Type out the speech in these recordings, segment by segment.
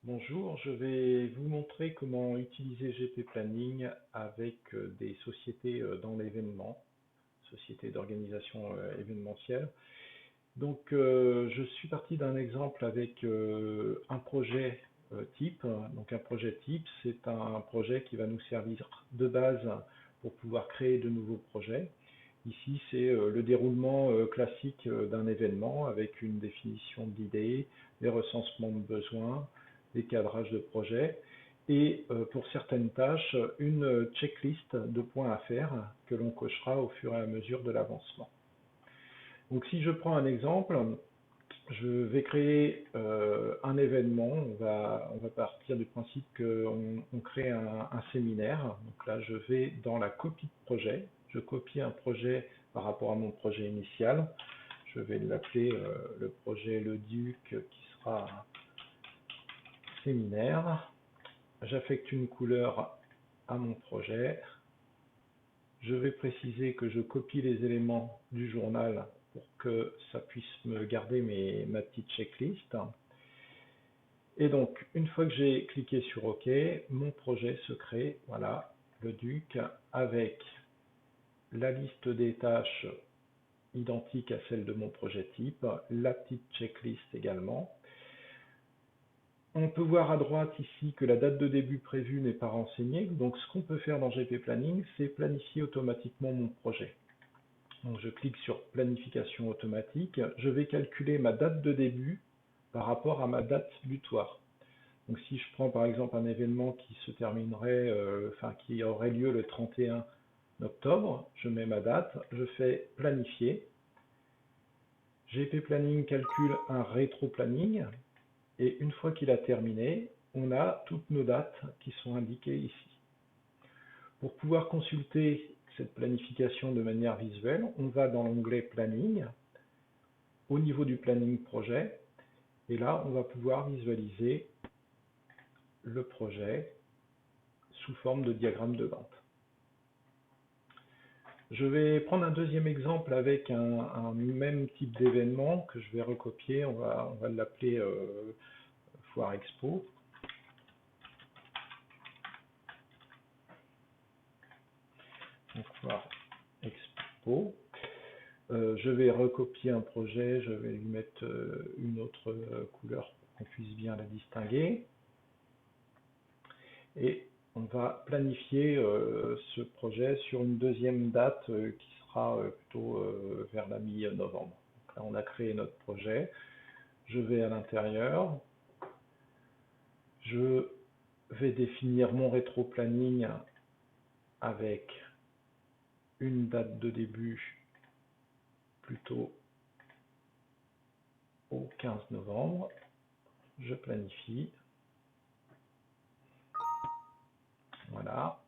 Bonjour, je vais vous montrer comment utiliser GP Planning avec des sociétés dans l'événement, sociétés d'organisation événementielle. Donc, je suis parti d'un exemple avec un projet type. Donc, un projet type, c'est un projet qui va nous servir de base pour pouvoir créer de nouveaux projets. Ici, c'est le déroulement classique d'un événement avec une définition de l'idée, des recensements de besoins, des cadrages de projet et pour certaines tâches, une checklist de points à faire que l'on cochera au fur et à mesure de l'avancement. Donc si je prends un exemple, je vais créer un événement. On va partir du principe qu'on crée un séminaire. Donc là, je vais dans la copie de projet. Je copie un projet par rapport à mon projet initial. Je vais l'appeler le projet Le Duc qui sera un séminaire. J'affecte une couleur à mon projet. Je vais préciser que je copie les éléments du journal pour que ça puisse me garder ma petite checklist. Et donc, une fois que j'ai cliqué sur OK, mon projet se crée, voilà, le Duc, avec la liste des tâches identique à celle de mon projet type, la petite checklist également. On peut voir à droite ici que la date de début prévue n'est pas renseignée. Donc, ce qu'on peut faire dans GP Planning, c'est planifier automatiquement mon projet. Donc, je clique sur planification automatique. Je vais calculer ma date de début par rapport à ma date butoir. Donc, si je prends par exemple un événement qui se terminerait, qui aurait lieu le 31 octobre, je mets ma date, je fais planifier. GP Planning calcule un rétro-planning. Et une fois qu'il a terminé, on a toutes nos dates qui sont indiquées ici. Pour pouvoir consulter cette planification de manière visuelle, on va dans l'onglet Planning, au niveau du planning projet, et là, on va pouvoir visualiser le projet sous forme de diagramme de Gantt. Je vais prendre un deuxième exemple avec un même type d'événement que je vais recopier. On va l'appeler Foire Expo. Donc, Foire Expo. Je vais recopier un projet, je vais lui mettre une autre couleur pour qu'on puisse bien la distinguer. Et on va planifier ce projet sur une deuxième date qui sera plutôt vers la mi-novembre. Là, on a créé notre projet. Je vais à l'intérieur. Je vais définir mon rétro-planning avec une date de début plutôt au 15 novembre. Je planifie. Voilà.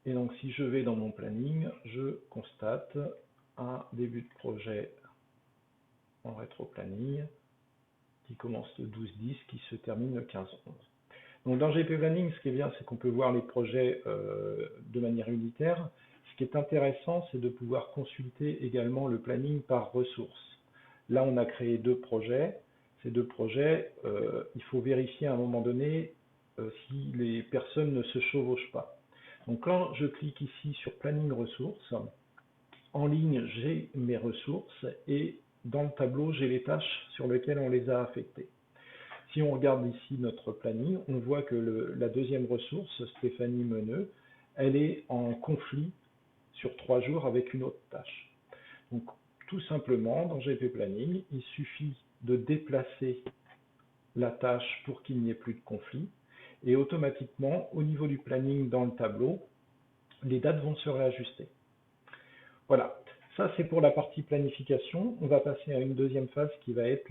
Et donc, si je vais dans mon planning, je constate un début de projet en rétro-planning qui commence le 12-10, qui se termine le 15-11. Donc, dans GP Planning, ce qui est bien, c'est qu'on peut voir les projets de manière unitaire. Ce qui est intéressant, c'est de pouvoir consulter également le planning par ressources. Là, on a créé deux projets. Ces deux projets, il faut vérifier à un moment donné si les personnes ne se chevauchent pas. Donc quand je clique ici sur Planning ressources, en ligne j'ai mes ressources et dans le tableau j'ai les tâches sur lesquelles on les a affectées. Si on regarde ici notre planning, on voit que la deuxième ressource, Stéphanie Meneux, elle est en conflit sur 3 jours avec une autre tâche. Donc tout simplement, dans GP Planning, il suffit de déplacer la tâche pour qu'il n'y ait plus de conflit. Et automatiquement, au niveau du planning dans le tableau, les dates vont se réajuster. Voilà, ça c'est pour la partie planification. On va passer à une deuxième phase qui va être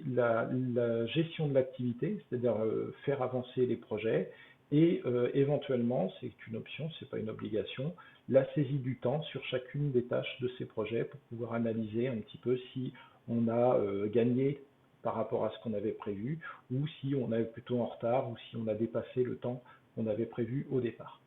la gestion de l'activité, c'est-à-dire faire avancer les projets et éventuellement, c'est une option, c'est pas une obligation, la saisie du temps sur chacune des tâches de ces projets pour pouvoir analyser un petit peu si on a gagné par rapport à ce qu'on avait prévu ou si on est plutôt en retard ou si on a dépassé le temps qu'on avait prévu au départ.